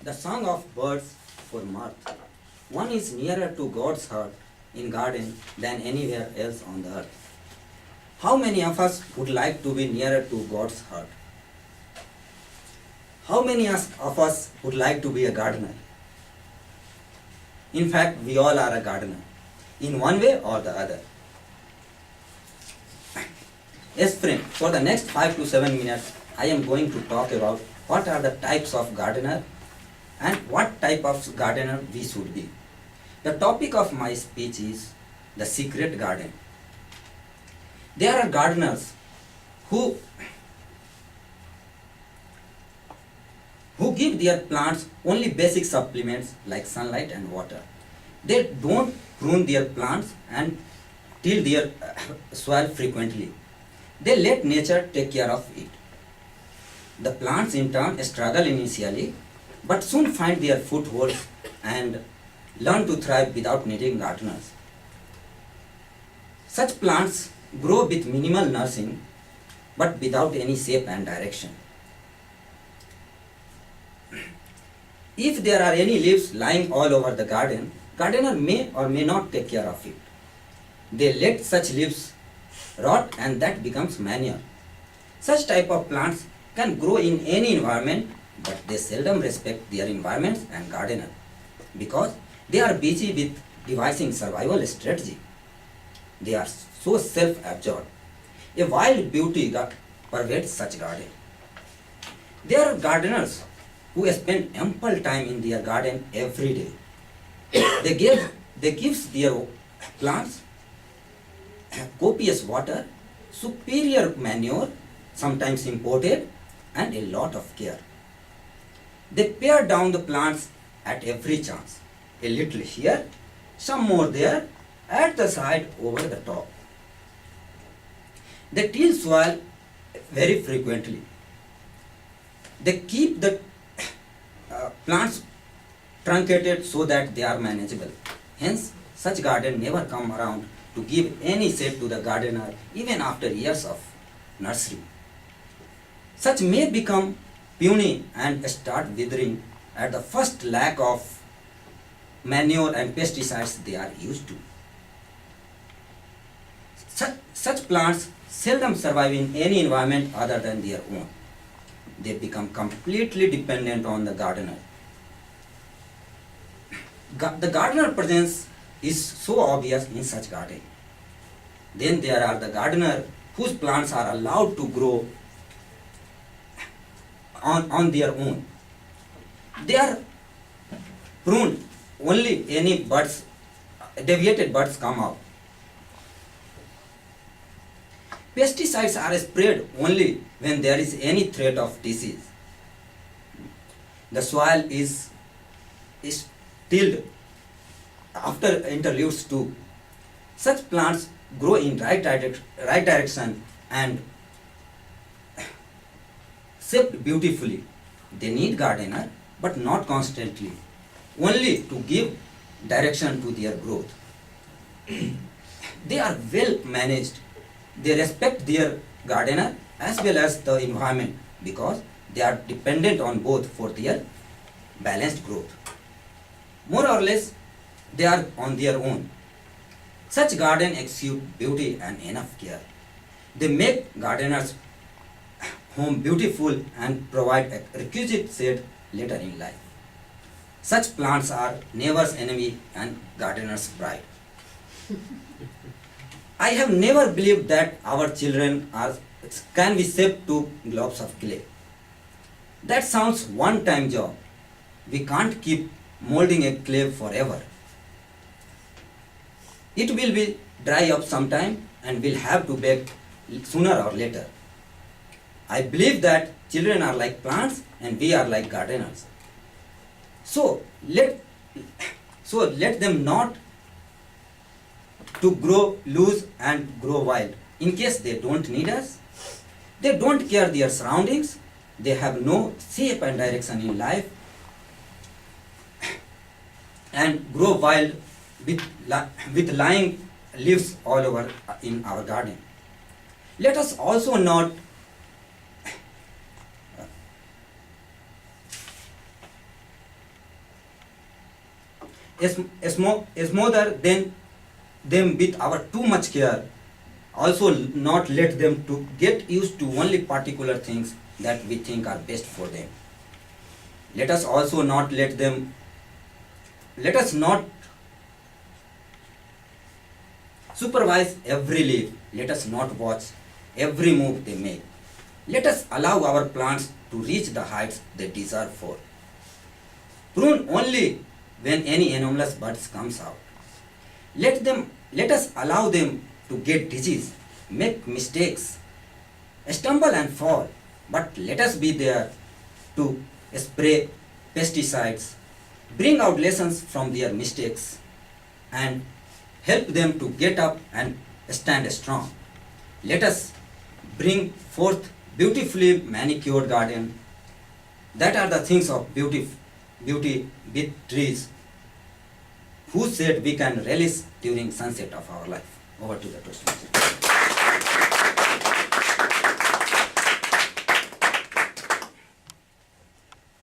The song of birds for mirth. One is nearer to God's heart in garden than anywhere else on the earth. How many of us would like to be nearer to God's heart? How many of us would like to be a gardener? In fact, we all are a gardener, in one way or the other. Yes, friend, for the next 5 to 7 minutes, I am going to talk about what are the types of gardener and what type of gardener we should be. The topic of my speech is the secret garden. There are gardeners who give their plants only basic supplements like sunlight and water. They don't prune their plants and till their soil frequently. They let nature take care of it. The plants in turn struggle initially, but soon find their footholds and learn to thrive without needing gardeners. Such plants grow with minimal nursing, but without any shape and direction. If there are any leaves lying all over the garden, gardener may or may not take care of it. They let such leaves rot and that becomes manure. Such type of plants can grow in any environment, but they seldom respect their environments and gardener because they are busy with devising survival strategy. They are so self-absorbed. A wild beauty pervades such garden. There are gardeners who spend ample time in their garden every day. They give their plants copious water, superior manure, sometimes imported, and a lot of care. They pare down the plants at every chance. A little here, some more there, at the side, over the top. They till soil very frequently. They keep the plants truncated so that they are manageable. Hence, such garden never come around to give any shade to the gardener even after years of nursery. Such may become puny and start withering at the first lack of manure and pesticides they are used to. Such plants seldom survive in any environment other than their own. They become completely dependent on the gardener. The gardener presence is so obvious in such garden. Then there are the gardener whose plants are allowed to grow on their own. They are pruned only any deviated buds come out. Pesticides are sprayed only when there is any threat of disease. The soil is tilled after interludes too. Such plants grow in right direction and shaped beautifully. They need gardener, but not constantly, only to give direction to their growth. They are well managed. They respect their gardener as well as the environment because they are dependent on both for their balanced growth. More or less, they are on their own. Such garden exude beauty and enough care. They make gardeners' home beautiful and provide a requisite shade later in life. Such plants are neighbor's enemy and gardener's bride. I have never believed that our children can be shaped to globes of clay. That sounds one-time job. We can't keep molding a clay forever. It will be dry up sometime and we'll have to bake sooner or later. I believe that children are like plants and we are like gardeners. So let them not to grow loose and grow wild. In case they don't need us, they don't care their surroundings, they have no shape and direction in life, and grow wild with lying leaves all over in our garden. Let us also not smother them with our too much care. Also not let them to get used to only particular things that we think are best for them. Let us also not let us not supervise every leaf. Let us not watch every move they make. Let us allow our plants to reach the heights they deserve for. Prune only when any anomalous buds comes out. Let us allow them to get disease, make mistakes, stumble and fall, but let us be there to spray pesticides, bring out lessons from their mistakes, and help them to get up and stand strong. Let us bring forth beautifully manicured garden. That are the things of beauty with trees, whose shade we can relish during sunset of our life. Over to the Toastmaster.